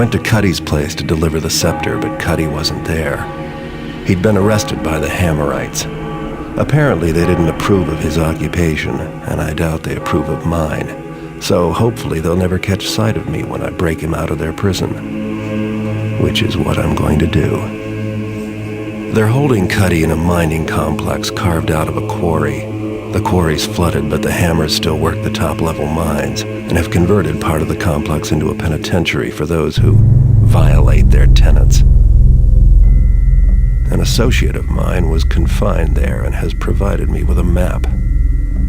went to Cuddy's place to deliver the scepter, but Cuddy wasn't there. He'd been arrested by the Hammerites. Apparently they didn't approve of his occupation, and I doubt they approve of mine. So hopefully they'll never catch sight of me when I break him out of their prison. Which is what I'm going to do. They're holding Cuddy in a mining complex carved out of a quarry. The quarry's flooded, but the Hammers still work the top-level mines and have converted part of the complex into a penitentiary for those who violate their tenets. An associate of mine was confined there and has provided me with a map.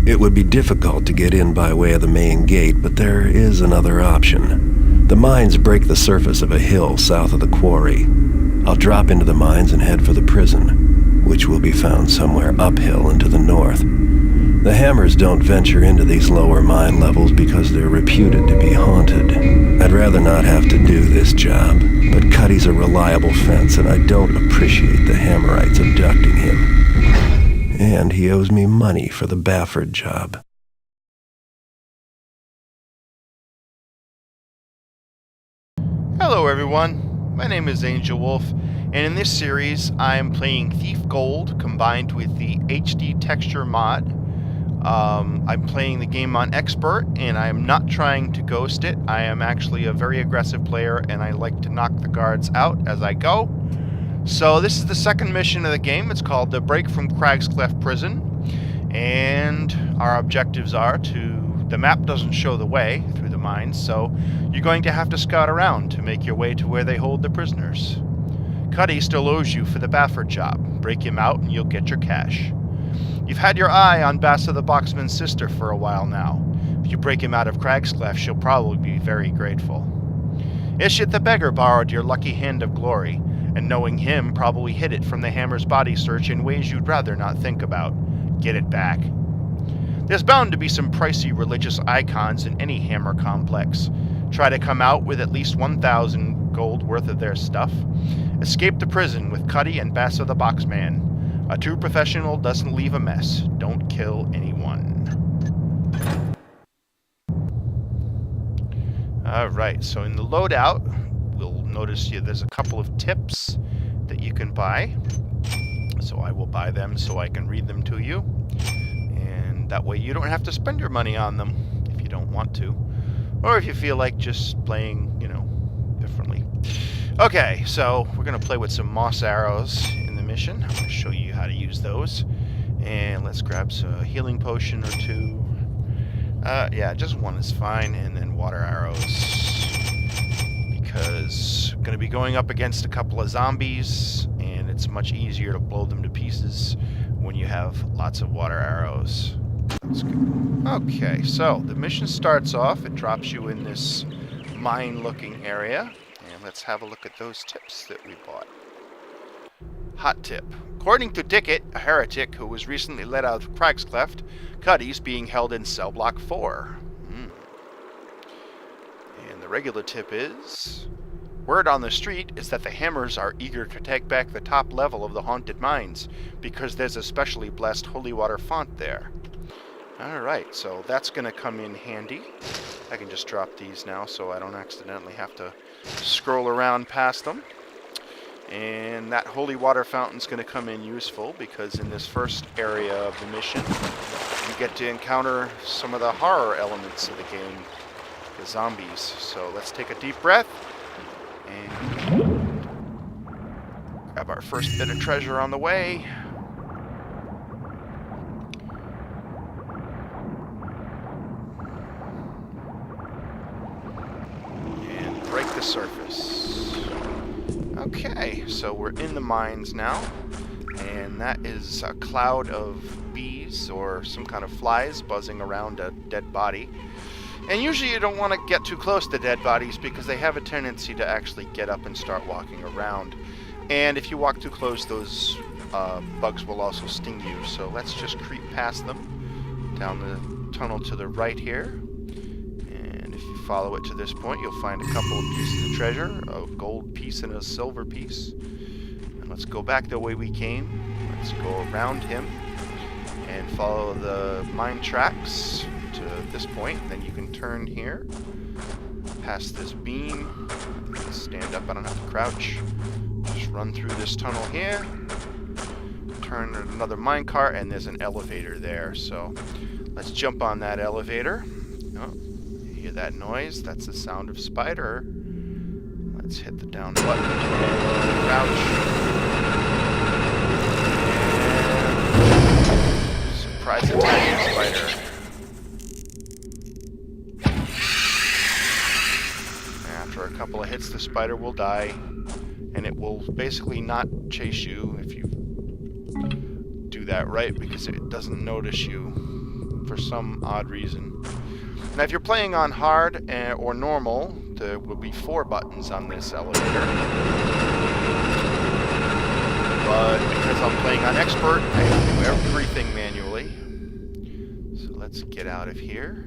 It would be difficult to get in by way of the main gate, but there is another option. The mines break the surface of a hill south of the quarry. I'll drop into the mines and head for the prison, which will be found somewhere uphill and to the north. The Hammers don't venture into these lower mine levels because they're reputed to be haunted. I'd rather not have to do this job, but Cuddy's a reliable fence and I don't appreciate the Hammerites abducting him. And he owes me money for the Bafford job. Hello everyone, my name is Angel Wolf, and in this series I am playing Thief Gold combined with the HD texture mod. I'm playing the game on Expert, and I am not trying to ghost it. I am actually a very aggressive player, and I like to knock the guards out as I go. So this is the second mission of the game. It's called The Break from Clagscleft Prison, and our objectives are to... The map doesn't show the way through the mines, so you're going to have to scout around to make your way to where they hold the prisoners. Cuddy still owes you for the Bafford job. Break him out and you'll get your cash. You've had your eye on Bassa the Boxman's sister for a while now. If you break him out of Clagscleft, she'll probably be very grateful. Ishit the beggar borrowed your lucky hand of glory, and knowing him probably hid it from the Hammer's body search in ways you'd rather not think about. Get it back. There's bound to be some pricey religious icons in any Hammer complex. Try to come out with at least 1,000 gold worth of their stuff. Escape the prison with Cuddy and Bassa the Boxman. A true professional doesn't leave a mess. Don't kill anyone. Alright, so in the loadout, we'll notice there's a couple of tips that you can buy. So I will buy them so I can read them to you. And that way you don't have to spend your money on them if you don't want to. Or if you feel like just playing, differently. Okay, so we're going to play with some moss arrows in the mission. I'm going to show you how to use those. And let's grab a healing potion or two. Yeah, just one is fine. And then water arrows. Because I'm going to be going up against a couple of zombies. And it's much easier to blow them to pieces when you have lots of water arrows. Let's go. Okay, so the mission starts off. It drops you in this mine-looking area. Let's have a look at those tips that we bought. Hot tip. According to Dickett, a heretic who was recently let out of Clagscleft, Cuddy's being held in cell block 4. And the regular tip is... Word on the street is that the Hammers are eager to take back the top level of the haunted mines, because there's a specially blessed holy water font there. Alright, so that's going to come in handy. I can just drop these now so I don't accidentally have to scroll around past them. And that holy water fountain's going to come in useful because in this first area of the mission you get to encounter some of the horror elements of the game, the zombies. So let's take a deep breath and grab our first bit of treasure on the way. Break the surface. Okay, so we're in the mines now, and that is a cloud of bees or some kind of flies buzzing around a dead body. And usually you don't want to get too close to dead bodies because they have a tendency to actually get up and start walking around. And if you walk too close, those bugs will also sting you. So let's just creep past them down the tunnel to the right here. Follow it to this point, you'll find a couple of pieces of treasure, a gold piece and a silver piece. And let's go back the way we came. Let's go around him and follow the mine tracks to this point. Then you can turn here, past this beam, stand up, I don't have to crouch. Just run through this tunnel here, turn another minecart, and there's an elevator there. So let's jump on that elevator. Oh, you hear that noise? That's the sound of spider. Let's hit the down button, crouch. Surprise attack spider. After a couple of hits, the spider will die, and it will basically not chase you if you do that right, because it doesn't notice you for some odd reason. Now, if you're playing on hard or normal, there will be 4 buttons on this elevator. But because I'm playing on expert, I have to do everything manually. So let's get out of here.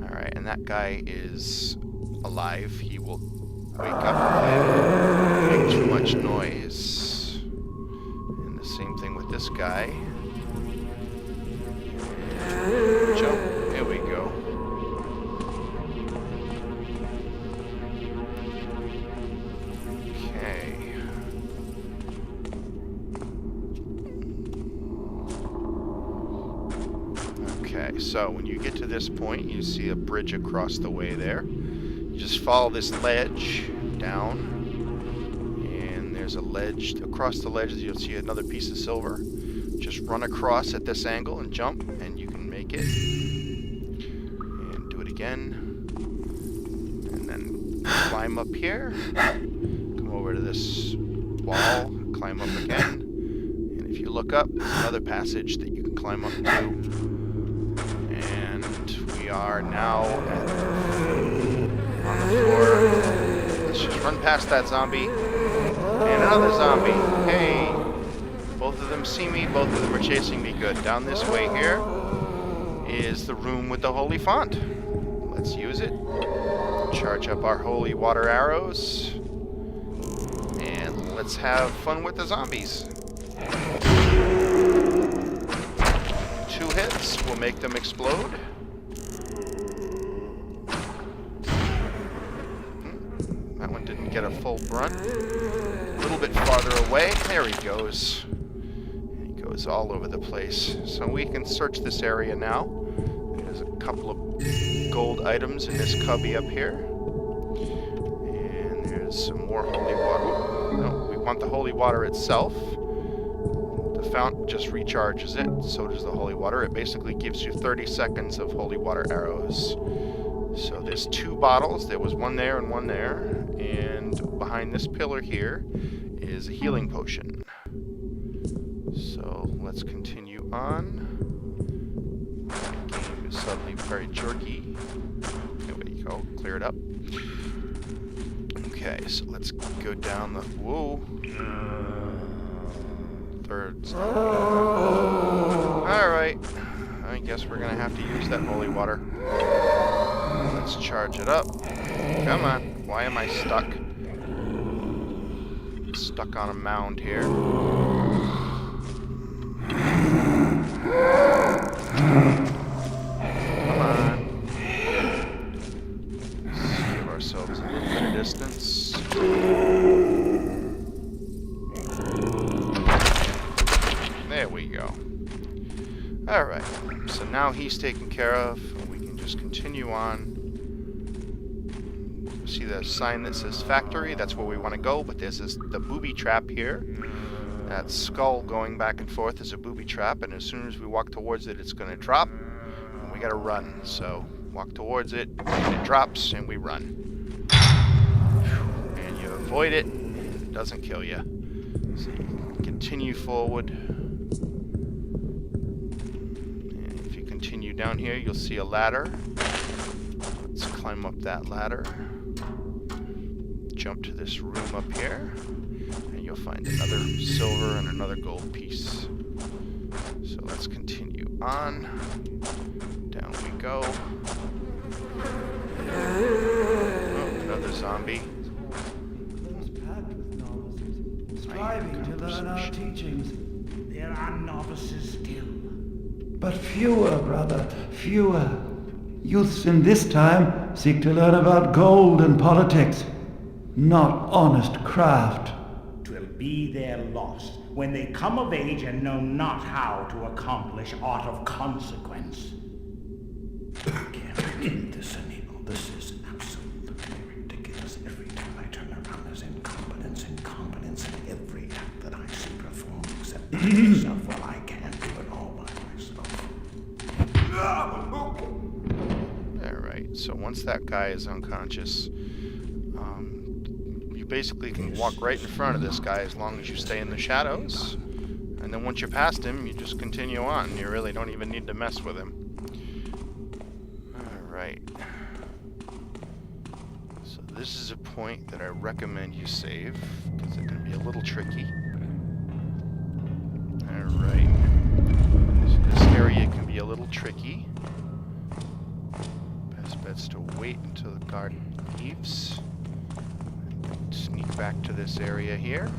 Alright, and that guy is alive. He will wake up if I make too much noise. And the same thing with this guy. Jump. There we go. Okay, so when you get to this point, you see a bridge across the way there. You just follow this ledge down, and there's a ledge. Across the ledge, you'll see another piece of silver. Just run across at this angle and jump, and you can make it. And do it again. And then climb up here. Come over to this wall, climb up again. And if you look up, there's another passage that you can climb up to. We are now on the floor. Let's just run past that zombie. And another zombie. Hey! Both of them see me. Both of them are chasing me. Good. Down this way here is the room with the holy font. Let's use it. Charge up our holy water arrows. And let's have fun with the zombies. 2 hits will make them explode. That one didn't get a full brunt. A little bit farther away. There he goes. He goes all over the place. So we can search this area now. There's a couple of gold items in this cubby up here. And there's some more holy water. No, we want the holy water itself. The fountain just recharges it, so does the holy water. It basically gives you 30 seconds of holy water arrows. So there's 2 bottles. There was one there and one there. And behind this pillar here is a healing potion. So let's continue on. The game is suddenly very jerky. There we go. Clear it up. Okay, so let's go down the... Whoa. Alright, I guess we're gonna have to use that holy water. Let's charge it up. Come on, why am I stuck? Stuck on a mound here. Come on. Let's give ourselves a little bit of distance. There we go. Alright, so now he's taken care of, and we can just continue on. See the sign that says factory? That's where we want to go, but there's the booby trap here. That skull going back and forth is a booby trap, and as soon as we walk towards it, it's going to drop, and we got to run. So walk towards it, and it drops, and we run. And you avoid it, and it doesn't kill you. So you continue forward. Continue down here, you'll see a ladder. Let's climb up that ladder. Jump to this room up here, and you'll find another silver and another gold piece. So let's continue on. Down we go. Oh, another zombie. Striving to learn our teachings, there are novices still. But fewer, brother, fewer. Youths in this time seek to learn about gold and politics, not honest craft. 'Twill be their loss when they come of age and know not how to accomplish aught of consequence. I can't begin this anymore. This is absolutely ridiculous. Every time I turn around, there's incompetence in every act that I see performed except myself. Well, I can't do it all by myself. Alright, so once that guy is unconscious, you basically can walk right in front of this guy as long as you stay in the shadows. And then once you're past him, you just continue on. You really don't even need to mess with him. Alright. So this is a point that I recommend you save, because it can be a little tricky. Alright. So this area can be a little tricky. Best bet's to wait until the guard leaves. Sneak back to this area here.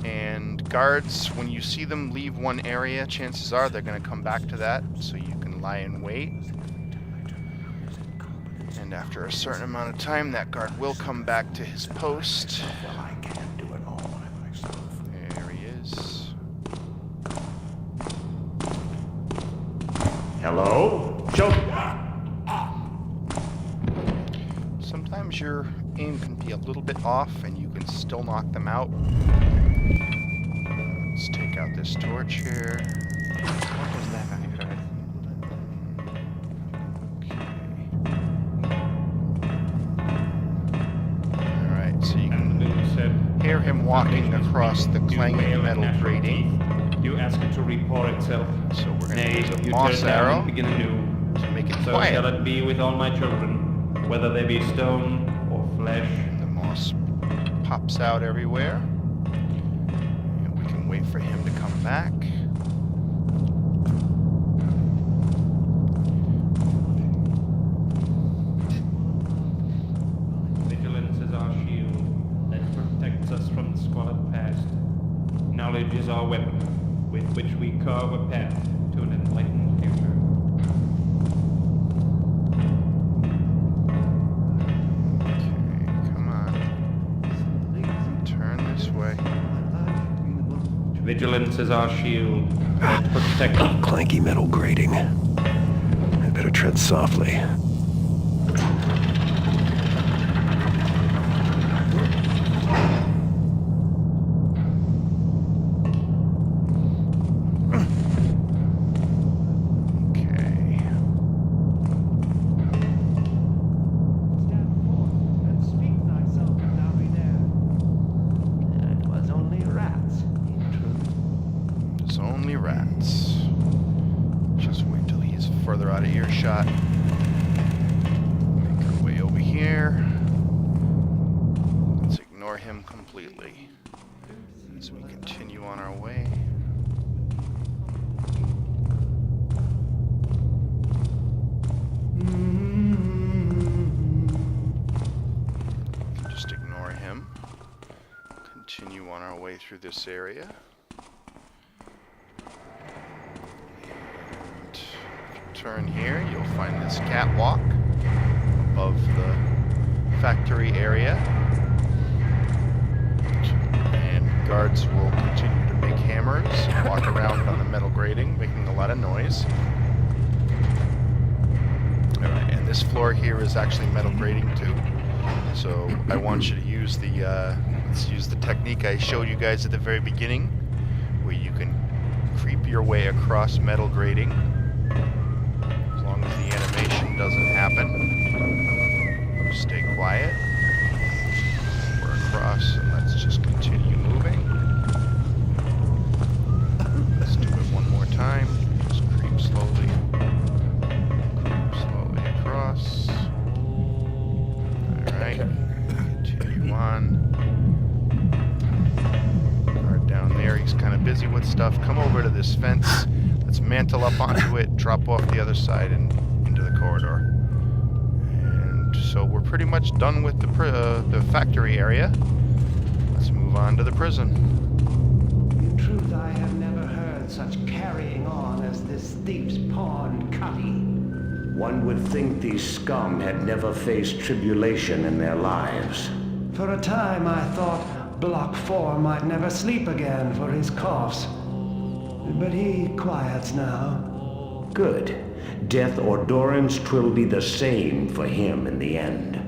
And guards, when you see them leave one area, chances are they're going to come back to that, so you can lie in wait. And after a certain amount of time, that guard will come back to his post. Well, I can't do it all by myself. There he is. Hello? Show. Sometimes your aim can be a little bit off and you can still knock them out. Let's take out this torch here. What was that I heard? Alright, so you And can Lou said, hear him walking across the clanging metal grating. You ask it to report itself. So we're going to Nay, use a you moss turn down arrow and begin anew. to make it So shall quiet. it be with all my children, whether they be stone or flesh. The moss pops out everywhere. And we can wait for him to come back. Vigilance is our shield that protects us from the squalid past. Knowledge is our weapon, with which we carve a path to an enlightened future. Okay, come on. Turn this way. Vigilance is our shield that protects Clanky metal grating. I better tread softly. Okay. Stand forth and speak thyself, thou be there. It was only rats, in truth. It's only rats. Just wait till he's further out of earshot. Make our way over here. Let's ignore him completely as we continue on our way. Just ignore him. Continue on our way through this area. And if you turn here, you'll find this catwalk above the factory area. And guards will continue to make hammers, walk around on the metal grating, making a lot of noise. Alright, and this floor here is actually metal grating too. So I want you to use the let's use the technique I showed you guys at the very beginning, where you can creep your way across metal grating. As long as the animation doesn't happen, stay quiet. We're across, and let's just continue moving. Let's do it one more time. Just creep slowly. Creep slowly across. Alright. Continue on. Guard down there, he's kind of busy with stuff. Come over to this fence. Let's mantle up onto it, drop off the other side and into the corridor. And so we're pretty much done with the factory area. Let's move on to the prison. In truth, I have never heard such carrying on as this thief's pawn Cutty. One would think these scum had never faced tribulation in their lives. For a time I thought Block 4 might never sleep again for his coughs. But he quiets now. Good. Death or durance 'twill be the same for him in the end.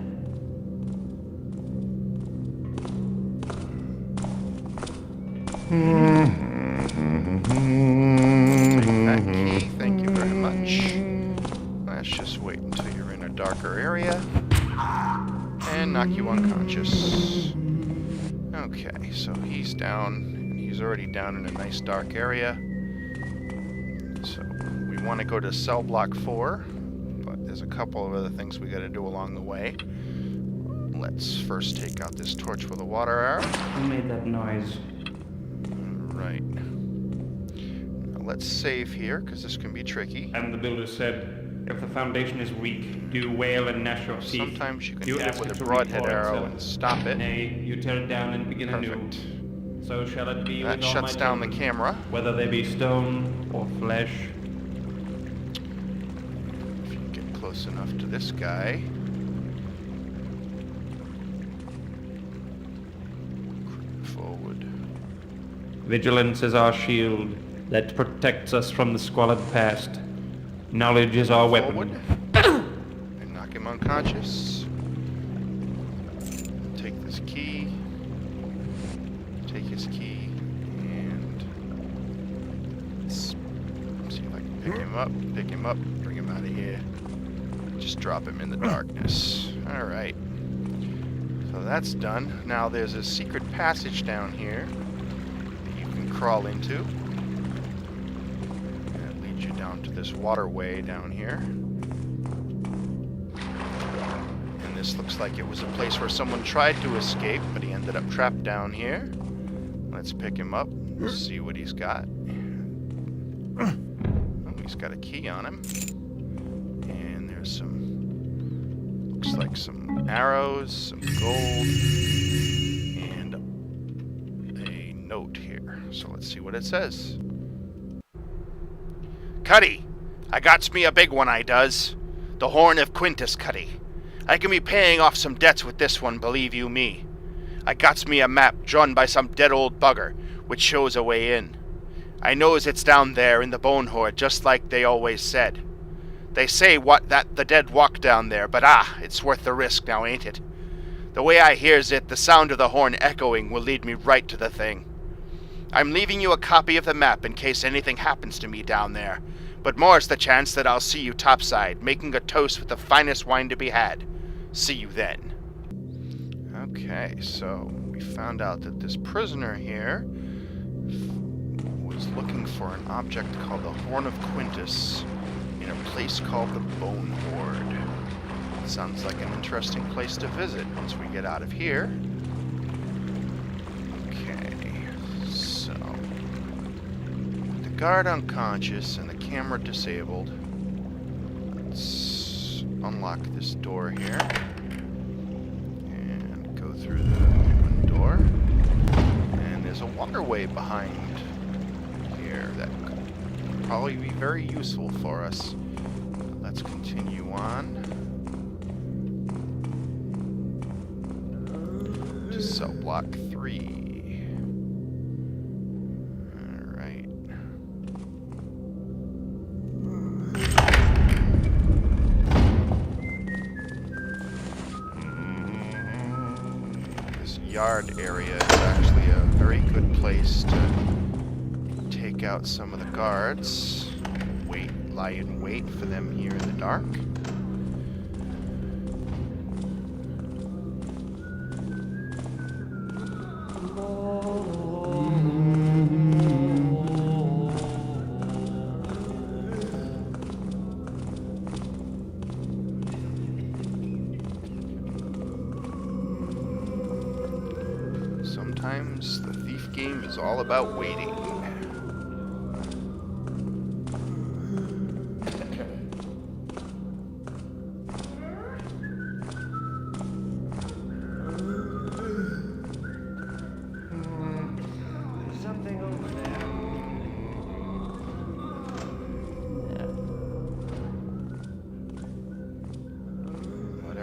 That key, thank you very much. Let's just wait until you're in a darker area. And knock you unconscious. Okay, so he's down. And he's already down in a nice dark area. So we want to go to cell block 4. But there's a couple of other things we got to do along the way. Let's first take out this torch with a water arrow. Who made that noise? Right. Now let's save here, because this can be tricky. And the builder said, if the foundation is weak, do wail and gnash your teeth. Sometimes you can You hit it ask with it a to broadhead recoil arrow itself. and stop it. Nay, you tear it down and begin Perfect. anew. So shall it be That with all shuts my down the children, camera. whether they be stone or flesh. If you get close enough to this guy. Creep forward. Vigilance is our shield that protects us from the squalid past. Knowledge is our Forward. weapon. And knock him unconscious. Take this key. Take his key. And let's see if I can pick him up. Pick him up. Bring him out of here. Just drop him in the darkness. Alright. So that's done. Now there's a secret passage down here that you can crawl into. That leads you down to this waterway down here. And this looks like it was a place where someone tried to escape, but he ended up trapped down here. Let's pick him up. See what he's got. Oh, he's got a key on him. And there's some, looks like some arrows, some gold, and a note here. So let's see what it says. Cuddy, I gots me a big one, I does. The Horn of Quintus, Cuddy. I can be paying off some debts with this one, believe you me. I gots me a map drawn by some dead old bugger, which shows a way in. I knows it's down there in the bone hoard, just like they always said. They say that the dead walk down there, but it's worth the risk now, ain't it? The way I hears it, the sound of the horn echoing will lead me right to the thing. I'm leaving you a copy of the map in case anything happens to me down there, but more's the chance that I'll see you topside, making a toast with the finest wine to be had. See you then. Okay, so we found out that this prisoner here was looking for an object called the Horn of Quintus in a place called the Bone Hoard. Sounds like an interesting place to visit once we get out of here. Okay, so with the guard unconscious and the camera disabled, let's unlock this door here and go through the open door. And there's a waterway behind here that could probably be very useful for us. Let's continue on to cell block 3. Alright. This yard area is actually a very good place to take out some of the guards. Lie in wait for them here in the dark. Sometimes the thief game is all about waiting. There's something over there.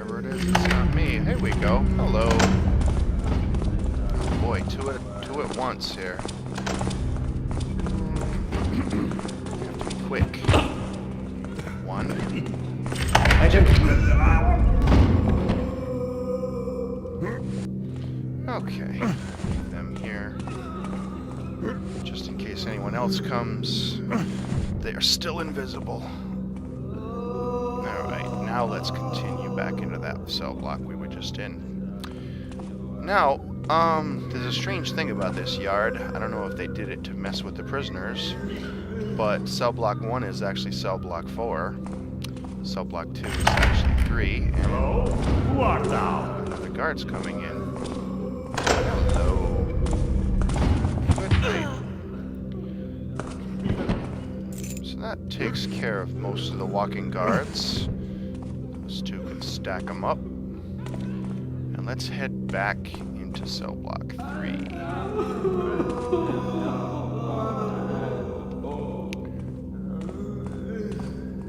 Whatever it is, it's not me. Here we go. Hello. Oh boy, two at once here. Have to be quick. One. Okay. Leave them here. Just in case anyone else comes. They are still invisible. Alright, now let's continue back into that cell block we were just in. Now, there's a strange thing about this yard. I don't know if they did it to mess with the prisoners, but cell block 1 is actually cell block 4. Cell block 2 is actually 3. And Hello? Who art thou? another guard's coming in. Hello. Good night. So that takes care of most of the walking guards. Those two can stack them up. And let's head back into cell block 3.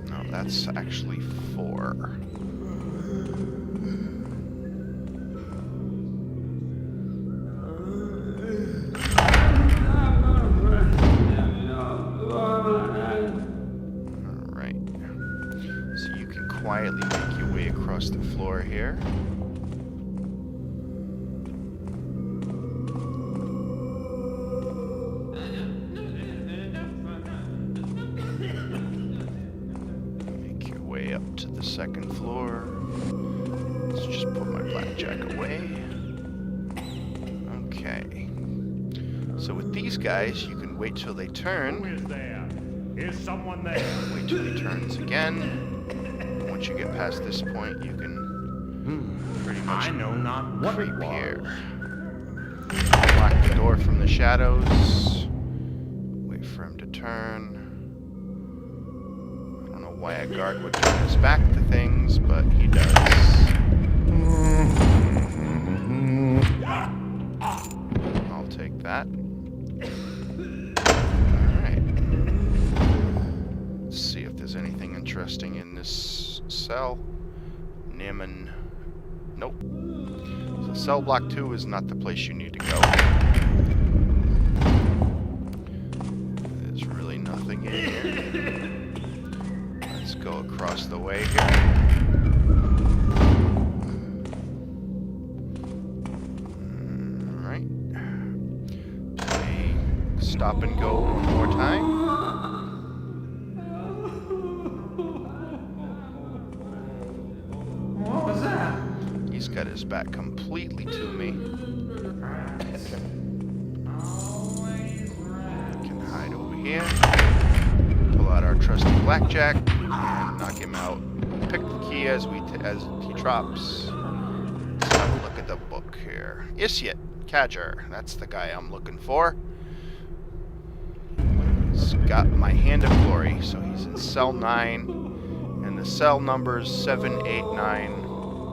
No, that's actually 4. Quietly make your way across the floor here. Make your way up to the second floor. Let's just put my blackjack away. Okay. So with these guys, you can wait till they turn. Who is there? Is someone there? Wait till he turns again. Once you get past this point, you can pretty much I know not what creep it was. here. Lock the door from the shadows. Wait for him to turn. I don't know why a guard would turn his back to things, but he does. I'll take that. Alright. Let's see if there's anything interesting in this cell. Naaman. Nope. So cell block 2 is not the place you need to go. There's really nothing in here. Let's go across the way here. Alright. Play stop and go one more time. He's got his back completely to me. Can hide over here. Pull out our trusty blackjack and knock him out. Pick the key as he drops. Let's have a look at the book here. Isyat Kadger. That's the guy I'm looking for. He's got my Hand of Glory, so he's in cell 9, and the cell numbers 7, 8, 9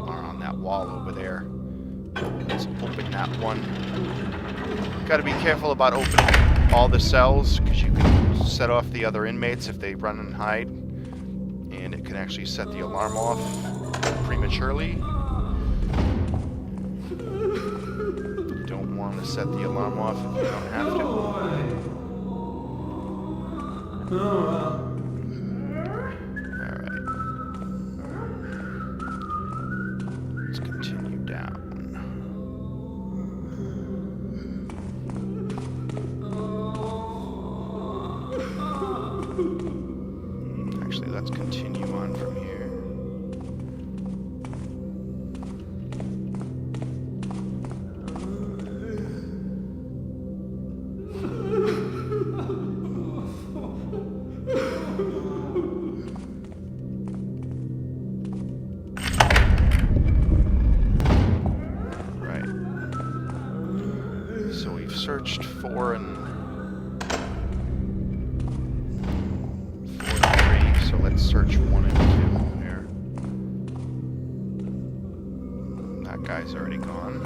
are on that wall over there. Let's open that one. Gotta be careful about opening all the cells, because you can set off the other inmates if they run and hide, and it can actually set the alarm off prematurely. You don't want to set the alarm off if you don't have to. Alright. Let's continue down. Actually, let's continue on from here. So we've searched 4 and 3, so let's search 1 and 2 here. That guy's already gone.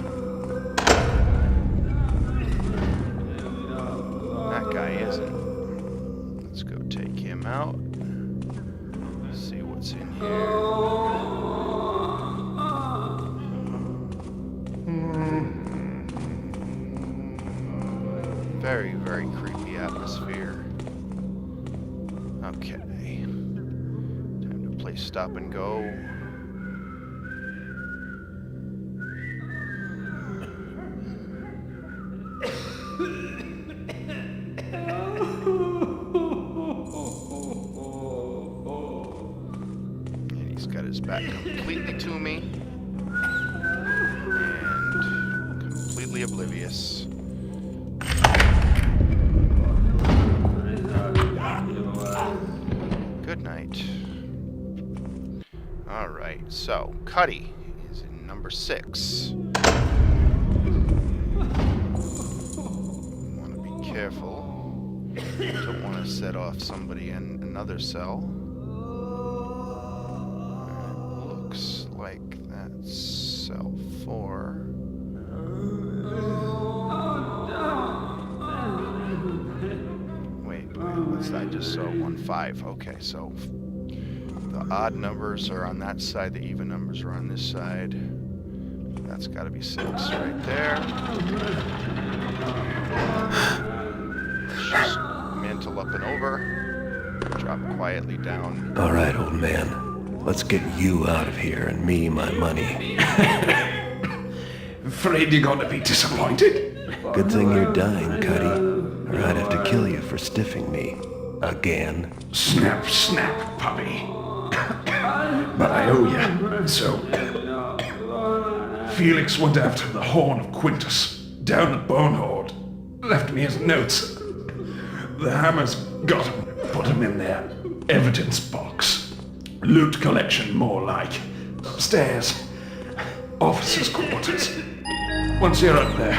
That guy isn't. Let's go take him out. See what's in here. Very, very creepy atmosphere. Okay. Time to play stop and go. And he's got his back completely to me. And completely oblivious. Good night. Alright, so Cuddy is in number 6. Want to be careful. Don't want to set off somebody in another cell. It looks like that's cell 4. Wait, what's that? I just saw 1, 5. Okay, so the odd numbers are on that side, the even numbers are on this side. That's got to be 6 right there. Let's just mantle up and over. Drop quietly down. All right, old man. Let's get you out of here and me my money. Afraid you're gonna be disappointed? Good thing you're dying, Cuddy, or I'd have to kill you for stiffing me. Again. Snap, snap, puppy. But I owe you, so... Felix went after the horn of Quintus, down at Bonehoard. Left me his notes. The Hammers got him, put him in their evidence box. Loot collection, more like. Upstairs. Officers' quarters. Once you're up there,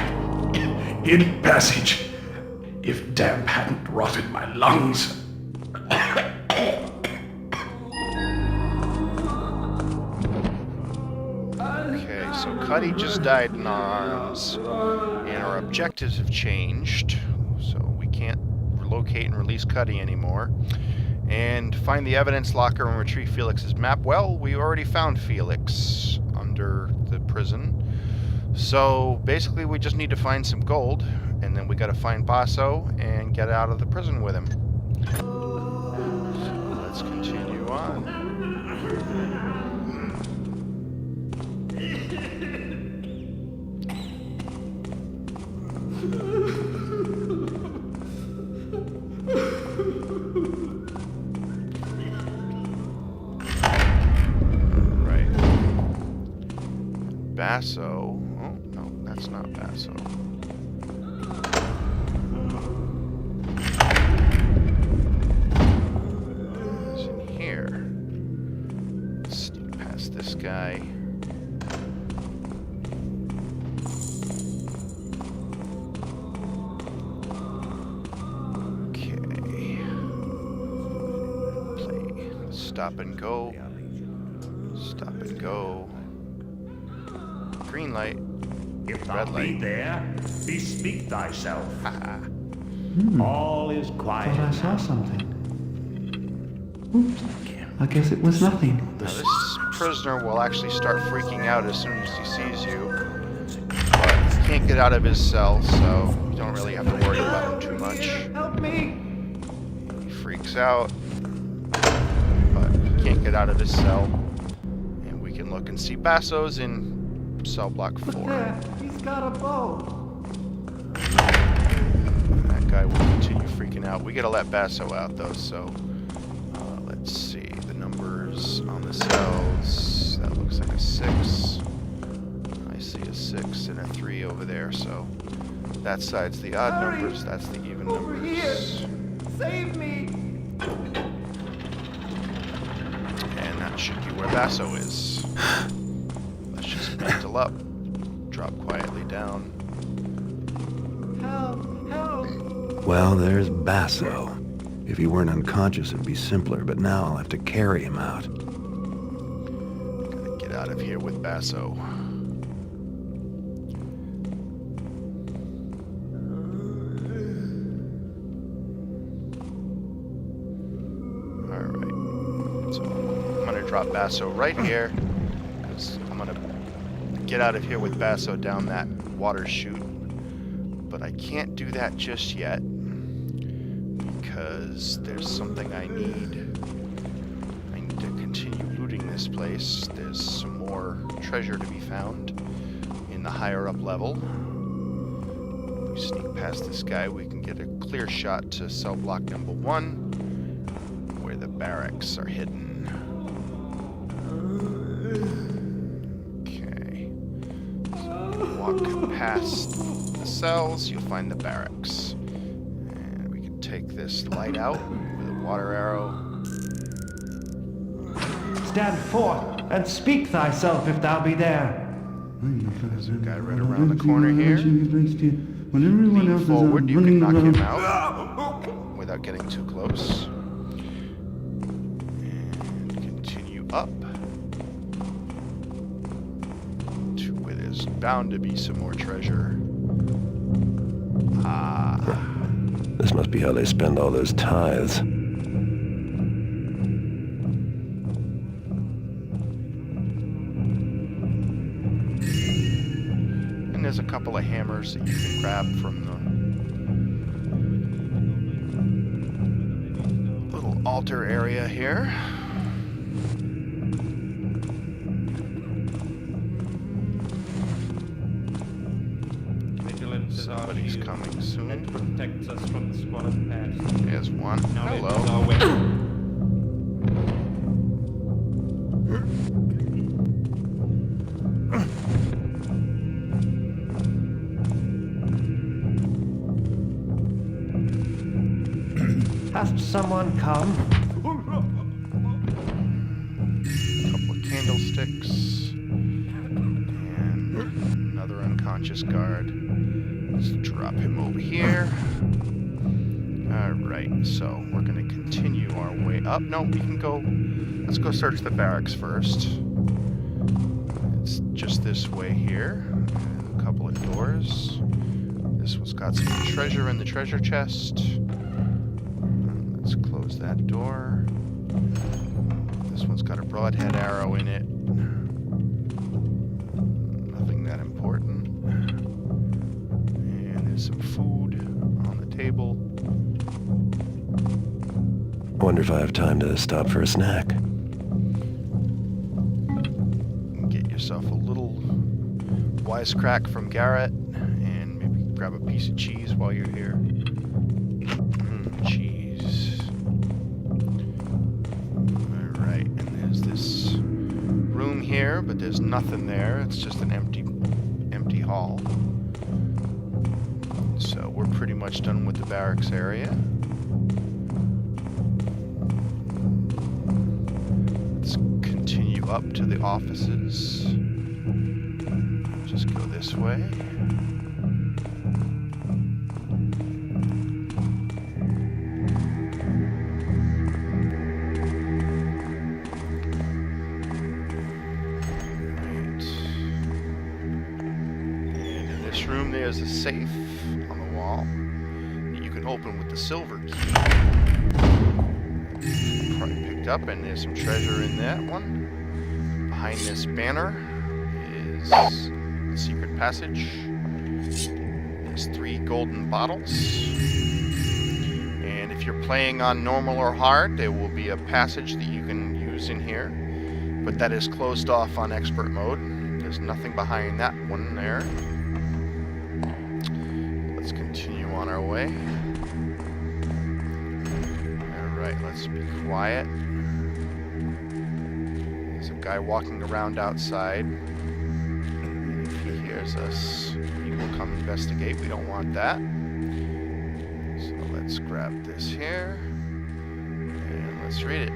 in passage, if damp hadn't rotted my lungs. Okay, so Cuddy just died in our arms, and our objectives have changed, so we can't locate and release Cuddy anymore. And find the evidence locker and retrieve Felix's map. Well, we already found Felix under the prison. So basically we just need to find some gold, and then we gotta find Basso and get out of the prison with him. So let's continue on. Basso. Oh, no, that's not Basso. It's in here. Let's sneak past this guy. Okay. Play. Stop and go. Stop and go. Green light. If Red thou be light. there, bespeak thyself. Haha. All is quiet. Thought I saw something. Oops. I guess it was nothing. Now this prisoner will actually start freaking out as soon as he sees you. But he can't get out of his cell, so you don't really have to worry about him too much. Help me! He freaks out, but he can't get out of his cell. And we can look and see Basso's in cell block 4. There, he's got a bow. That guy will continue freaking out. We gotta let Basso out though, so let's see the numbers on the cells. That looks like a 6. I see a 6 and a 3 over there, so that side's the odd Hurry! numbers, that's the even Over numbers. here! Save me! And that should be where Basso is. Let's just mantle up. Drop quietly down. Help! Help! Well, there's Basso. If he weren't unconscious, it'd be simpler, but now I'll have to carry him out. Gotta get out of here with Basso. Alright. So I'm gonna drop Basso right here, because I'm gonna get out of here with Basso down that water chute. But I can't do that just yet because there's something I need. I need to continue looting this place. There's some more treasure to be found in the higher up level. We sneak past this guy, we can get a clear shot to cell block number 1, where the barracks are hidden. Okay. So walk past the cells, you'll find the barracks. And we can take this light out with a water arrow. Stand forth and speak thyself if thou be there. There's a guy right around the corner here. Lean forward, you can knock him out without getting too close. And continue up to where there's bound to be some more treasure. Ah. This must be how they spend all those tithes. There's a couple of hammers that you can grab from the little altar area here. Vigilance is our Somebody's shield coming soon. that protects us from the squalid past. There's one. Knowledge is Hello. our weapon. Hast someone come? Couple of candlesticks. And another unconscious guard. Let's drop him over here. Alright, so we're going to continue our way up. No, we can go... Let's go search the barracks first. It's just this way here. A couple of doors. This one's got some treasure in the treasure chest. Let's close that door. This one's got a broadhead arrow in it. Nothing that important. And there's some food on the table. Wonder if I have time to stop for a snack. Get yourself a little wisecrack from Garrett, and maybe grab a piece of cheese while you're here. Cheese. Alright, and there's this room here, but there's nothing there. It's just an empty hall. So we're pretty much done with the barracks area. Let's continue up to the offices. Just go this way. Room there's a safe on the wall that you can open with the silver key. Probably picked up, and there's some treasure in that one. Behind this banner is the secret passage. There's 3 golden bottles, and if you're playing on normal or hard, there will be a passage that you can use in here, but that is closed off on expert mode. There's nothing behind that one there. Let's continue on our way. Alright, let's be quiet. There's a guy walking around outside. And if he hears us, he will come investigate. We don't want that. So let's grab this here. And let's read it.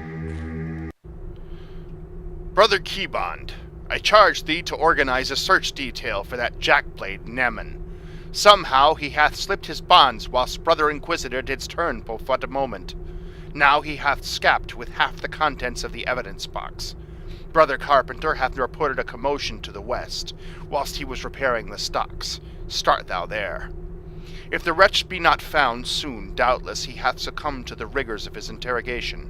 Brother Keybond, I charge thee to organize a search detail for that jackblade Neman. Somehow he hath slipped his bonds whilst Brother Inquisitor didst turn for but a moment. Now he hath scapped with half the contents of the evidence box. Brother Carpenter hath reported a commotion to the west, whilst he was repairing the stocks. Start thou there. If the wretch be not found soon, doubtless he hath succumbed to the rigors of his interrogation.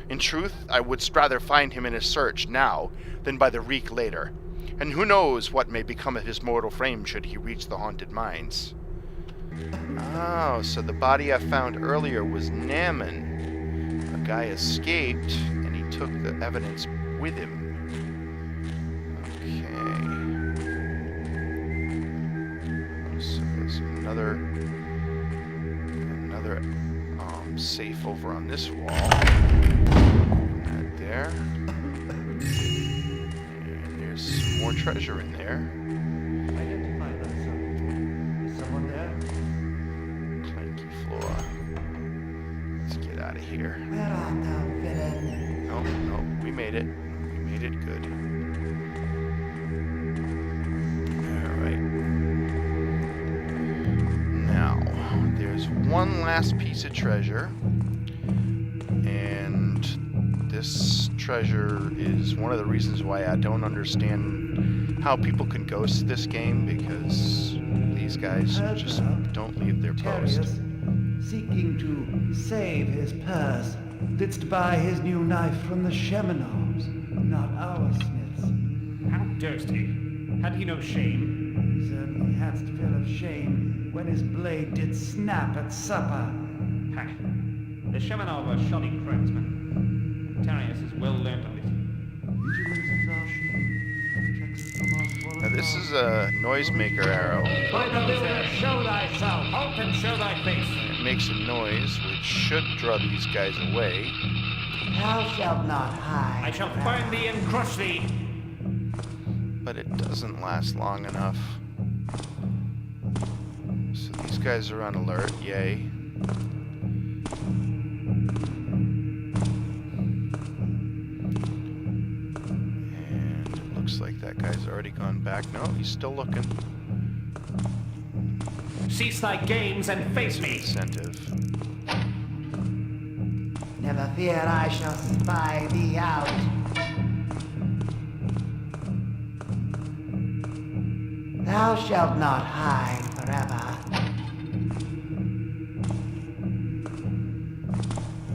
In truth, I wouldst rather find him in his search now than by the reek later. And who knows what may become of his mortal frame should he reach the haunted mines. Oh, so the body I found earlier was Naaman. A guy escaped, and he took the evidence with him. Okay. So there's another safe over on this wall. Right there. And there's some more treasure in there. Identify thyself. Is someone there? Clanky floor. Let's get out of here. Where art thou, villain? No, we made it. We made it good. Alright. Now, there's one last piece of treasure. And this treasure is one of the reasons why I don't understand how people can ghost this game, because these guys just don't leave their post. Seeking to save his purse, didst buy his new knife from the Sheminows, not our smiths. How durst he? Had he no shame? Certainly hadst feel of shame when his blade did snap at supper. Ha! The Sheminov were shoddy craftsmen. Tarius is well learnt on it. Vigilance is our shield. Protects us from our foreign Now this is a noisemaker arrow. By the builder, show thyself! Halt and show thy face! It makes a noise which should draw these guys away. Thou shalt not hide. I shall find thee and crush thee! But it doesn't last long enough. So these guys are on alert, yay. And it looks like that guy's already gone back. No, he's still looking. Cease thy games and face me! Incentive. Never fear, I shall spy thee out. Thou shalt not hide forever.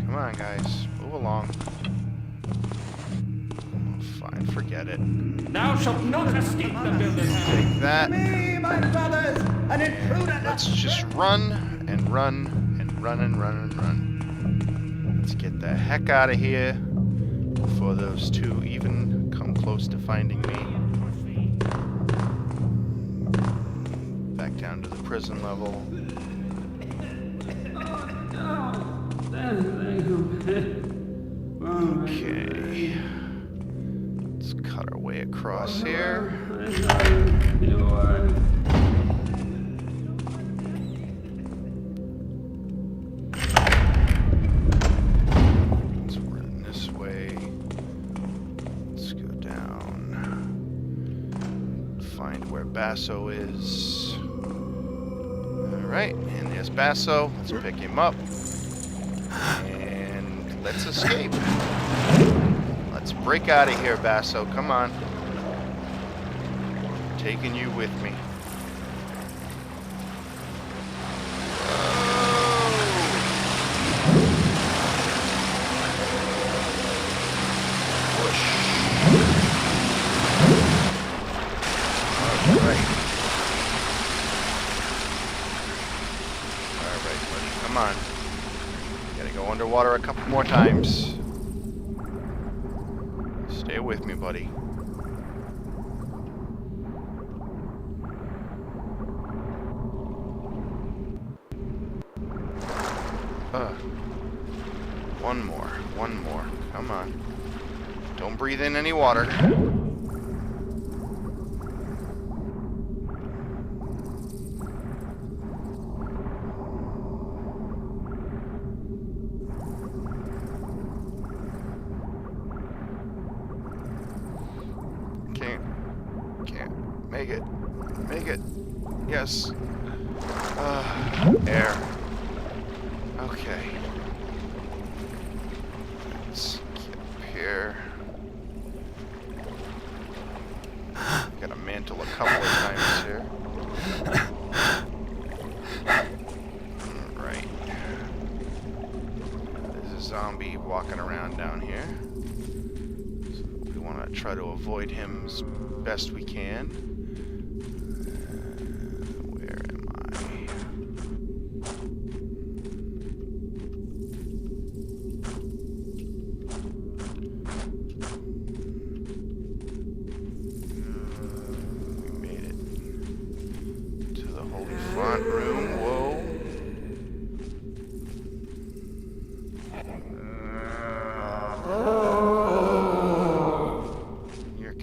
Come on, guys. Move along. Oh, fine, forget it. Thou shalt not escape the builder's hand! Take that. Me, my brothers, an intruder. Let's just run and run and run and run and run. Let's get the heck out of here before those two even come close to finding me. Back down to the prison level. Okay. Let's cut our way across here. Let's run this way. Let's go down. Find where Basso is. Alright, and there's Basso. Let's pick him up. And let's escape. Let's break out of here, Basso. Come on. Taking you with me. Push. Alright. Alright, buddy. Come on. Gotta go underwater a couple more times. Stay with me, buddy. One more. Come on. Don't breathe in any water. Can't. Make it. Make it. Yes. Air. Okay. Let's get up here. Gotta mantle a couple of times here. Alright. There's a zombie walking around down here. So we want to try to avoid him as best we can. Where am I?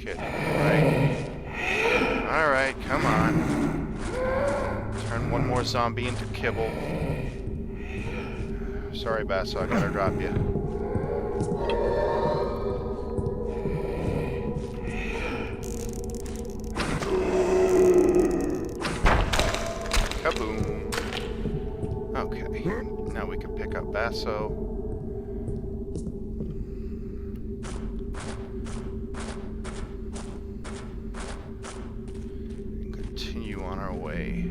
kidding, right? Alright, come on. Turn one more zombie into kibble. Sorry, Basso, I gotta drop you. Kaboom. Okay, now we can pick up Basso. And continue on our way.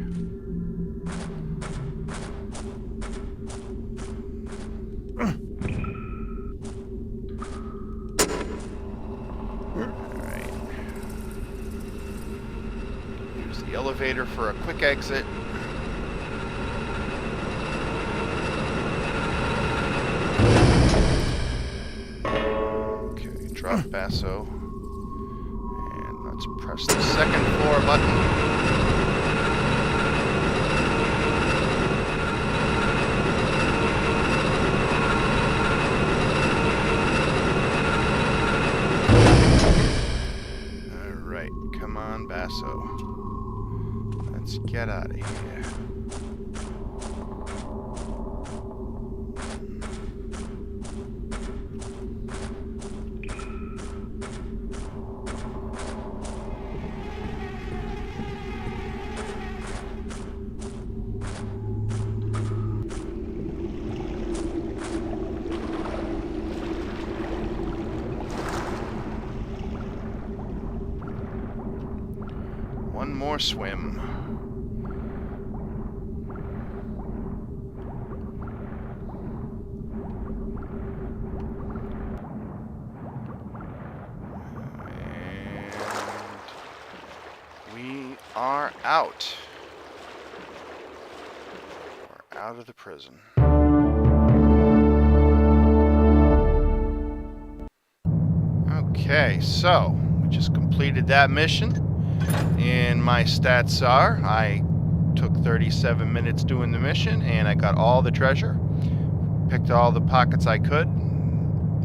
Alright. Use the elevator for a quick exit. Drop Basso, and let's press the second floor button. Alright, come on, Basso. Let's get out of here. One more swim. And we are out. We're out of the prison. Okay, so we just completed that mission. And my stats are, I took 37 minutes doing the mission, and I got all the treasure. Picked all the pockets I could.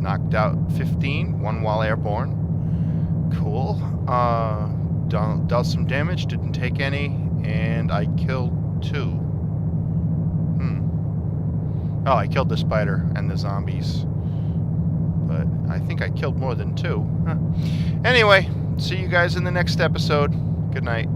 Knocked out 15, one while airborne. Cool. Dealt some damage, didn't take any, and I killed 2. Oh, I killed the spider and the zombies. But I think I killed more than 2. Huh. Anyway, see you guys in the next episode. Good night.